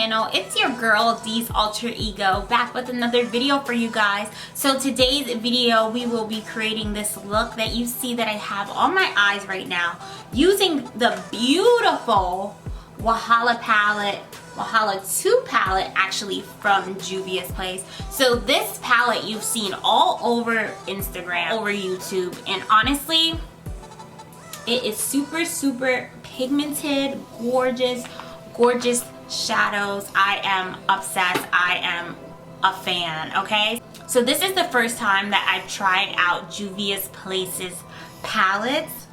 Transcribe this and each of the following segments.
channel. It's your girl D's Alter Ego back with another video for you guys. So today's video we will be creating this look that you see that I have on my eyes right now using the beautiful Wahala palette, Wahala 2 palette actually from Juviasplace. So this palette you've seen all over Instagram, over YouTube, and honestly it is super pigmented, gorgeous shadows. I am obsessed. I am a fan, okay? So this is the first time that I've tried out Juviasplace's palettes.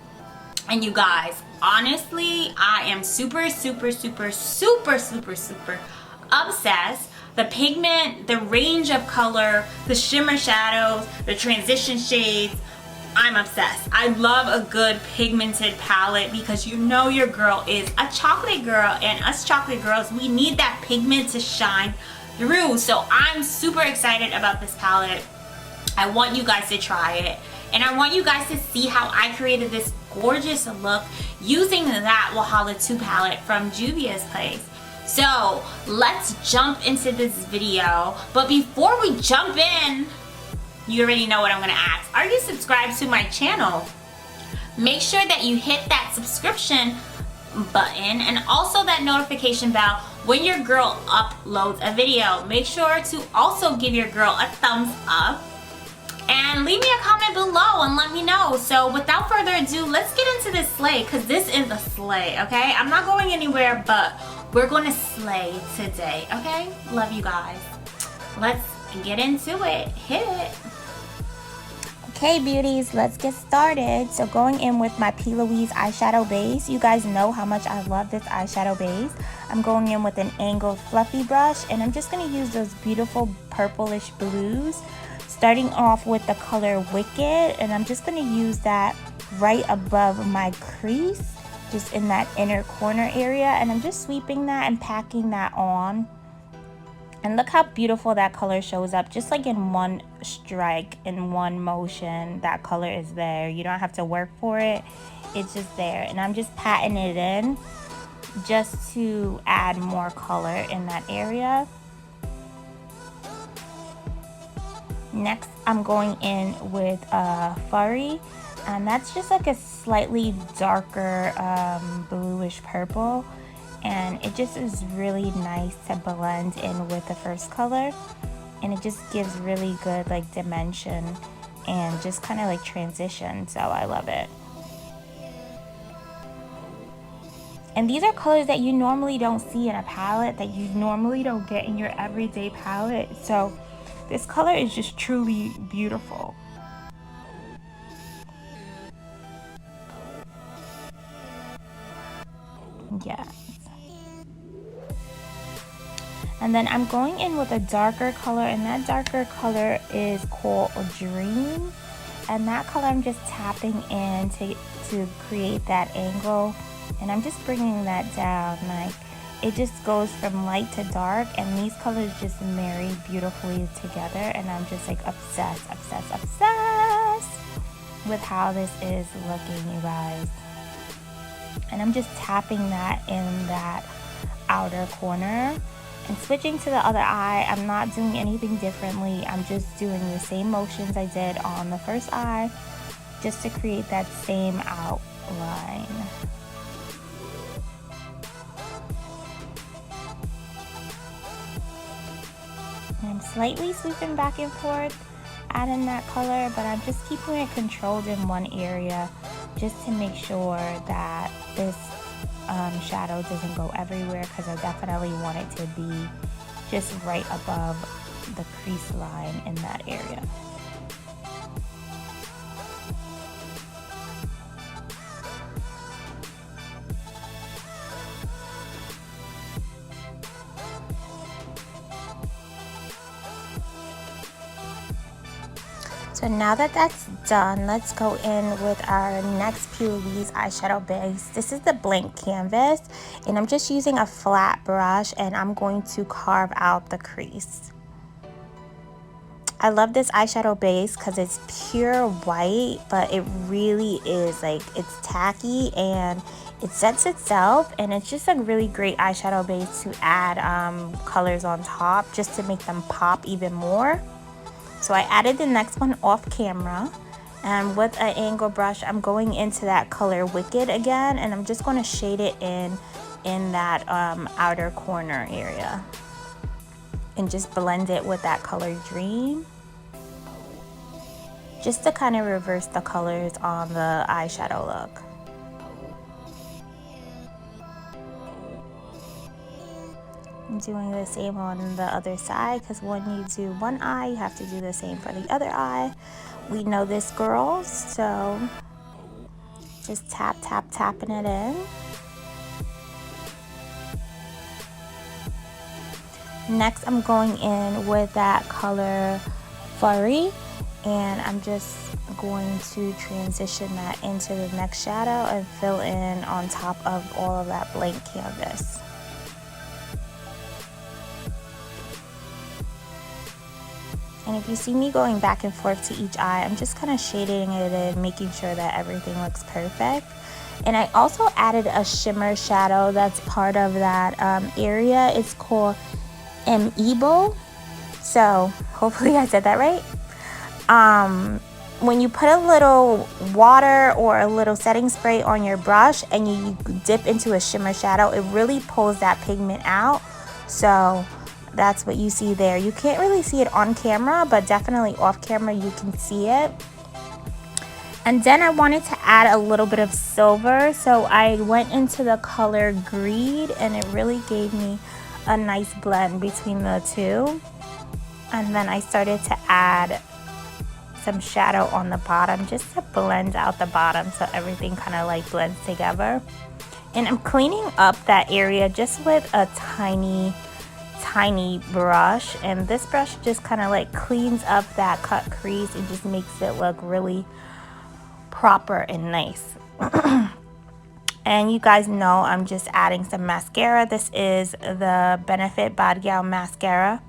And you guys, honestly, I am super obsessed. The pigment, the range of color, the shimmer shadows, the transition shades, I'm obsessed. I love a good pigmented palette because you know your girl is a chocolate girl, and us chocolate girls, we need that pigment to shine through. So I'm super excited about this palette. I want you guys to try it, and I want you guys to see how I created this gorgeous look using that Wahala 2 palette from Juviasplace. So let's jump into this video, but before we jump in, you already know what I'm gonna ask. Are you subscribed to my channel? Make sure that you hit that subscription button and also that notification bell when your girl uploads a video. Make sure to also give your girl a thumbs up and leave me a comment below and let me know. So without further ado, let's get into this slay, because this is a slay, okay? I'm not going anywhere, but we're gonna slay today, okay? Love you guys. Let's get into it. Hit it. Okay beauties, let's get started. So going in with my P. Louise eyeshadow base. You guys know how much I love this eyeshadow base. I'm going in with an angled fluffy brush, and I'm just going to use those beautiful purplish blues. Starting off with the color Wicked, and I'm just going to use that right above my crease, just in that inner corner area, and I'm just sweeping that and packing that on. And look how beautiful that color shows up, just like in one strike, in one motion. That color is there. You don't have to work for it. It's just there. And I'm just patting it in just to add more color in that area. Next, I'm going in with Furry, and that's just like a slightly darker bluish purple. And it just is really nice to blend in with the first color, and it just gives really good like dimension and just kind of like transition, so I love it. And these are colors that you normally don't see in a palette, that you normally don't get in your everyday palette, so this color is just truly beautiful. Yeah. And then I'm going in with a darker color, and that darker color is called Dream. And that color I'm just tapping in to create that angle. And I'm just bringing that down. Like, it just goes from light to dark, and these colors just marry beautifully together. And I'm just like obsessed with how this is looking, you guys. And I'm just tapping that in that outer corner. And switching to the other eye, I'm not doing anything differently. I'm just doing the same motions I did on the first eye, just to create that same outline. And I'm slightly sweeping back and forth, adding that color, but I'm just keeping it controlled in one area, just to make sure that this shadow doesn't go everywhere, because I definitely want it to be just right above the crease line in that area. So now that that's done, let's go in with our next P. Louise eyeshadow base. This is the blank canvas, and I'm just using a flat brush, and I'm going to carve out the crease. I love this eyeshadow base because it's pure white, but it really is like, it's tacky and it sets itself, and it's just a really great eyeshadow base to add colors on top just to make them pop even more. So I added the next one off camera, and with an angle brush I'm going into that color Wicked again, and I'm just going to shade it in that outer corner area and just blend it with that color Dream, just to kind of reverse the colors on the eyeshadow look. I'm doing the same on the other side, because when you do one eye, you have to do the same for the other eye. We know this, girls, so just tapping it in. Next, I'm going in with that color Furry, and I'm just going to transition that into the next shadow and fill in on top of all of that blank canvas. And if you see me going back and forth to each eye, I'm just kind of shading it in, making sure that everything looks perfect. And I also added a shimmer shadow that's part of that area. It's called Ebo. So hopefully I said that right. When you put a little water or a little setting spray on your brush and you dip into a shimmer shadow, it really pulls that pigment out. So that's what you see there. You can't really see it on camera, but definitely off camera you can see it. And then I wanted to add a little bit of silver, so I went into the color Greed, and it really gave me a nice blend between the two. And then I started to add some shadow on the bottom just to blend out the bottom, so everything kind of like blends together. And I'm cleaning up that area just with a tiny brush, and this brush just kind of like cleans up that cut crease and just makes it look really proper and nice. And you guys know I'm just adding some mascara. This is the Benefit Bad Gal mascara,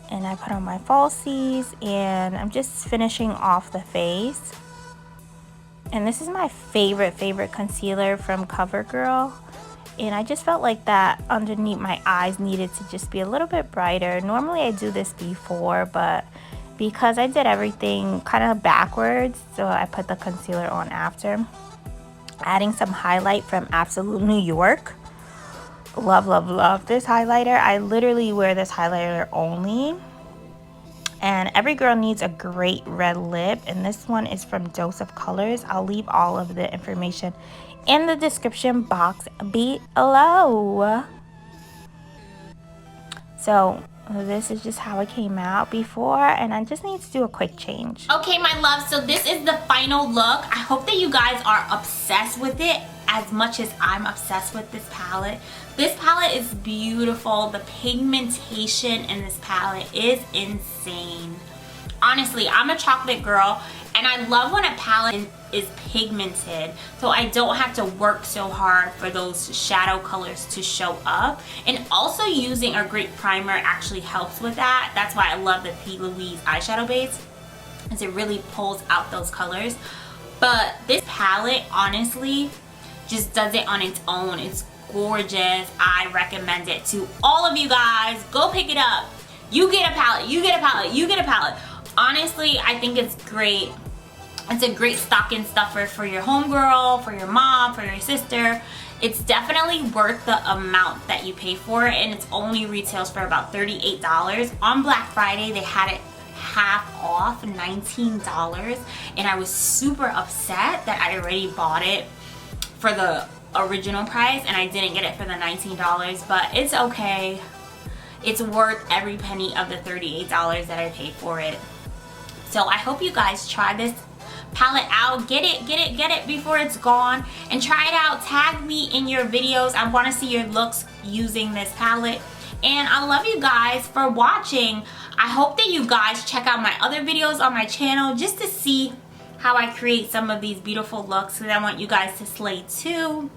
and I put on my falsies, and I'm just finishing off the face. And this is my favorite concealer from CoverGirl. And I just felt like that underneath my eyes needed to just be a little bit brighter. Normally I do this before, but because I did everything kind of backwards, so I put the concealer on after. Adding some highlight from Absolute New York. Love this highlighter. I literally wear this highlighter only. And every girl needs a great red lip, and this one is from Dose of Colors. I'll leave all of the information in the description box below. So this is just how it came out before, and I just need to do a quick change. Okay, my love, so this is the final look. I hope that you guys are obsessed with it as much as I'm obsessed with this palette. This palette is beautiful. The pigmentation in this palette is insane. Honestly, I'm a chocolate girl, and I love when a palette is pigmented, so I don't have to work so hard for those shadow colors to show up. And also using a great primer actually helps with that. That's why I love the P. Louise eyeshadow base, as it really pulls out those colors. But this palette honestly just does it on its own. It's gorgeous. I recommend it to all of you guys. Go pick it up. You get a palette, you get a palette, you get a palette. Honestly, I think it's great. It's a great stocking stuffer for your homegirl, for your mom, for your sister. It's definitely worth the amount that you pay for it, and it only retails for about $38. On Black Friday, they had it half off, $19, and I was super upset that I already bought it for the original price and I didn't get it for the $19, but it's okay. It's worth every penny of the $38 that I paid for it. So I hope you guys try this palette out. Get it before it's gone, and try it out. Tag me in your videos. I want to see your looks using this palette. And I love you guys for watching. I hope that you guys check out my other videos on my channel just to see how I create some of these beautiful looks, because I want you guys to slay too.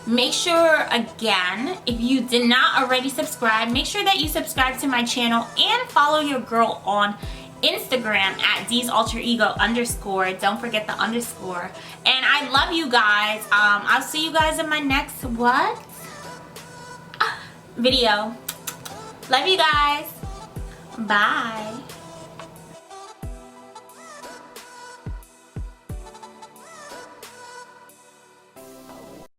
Make sure, again, if you did not already subscribe, make sure that you subscribe to my channel and follow your girl on Instagram at @DSAlterEgo_. Don't forget the underscore. And I love you guys. I'll see you guys in my next video. Love you guys. Bye.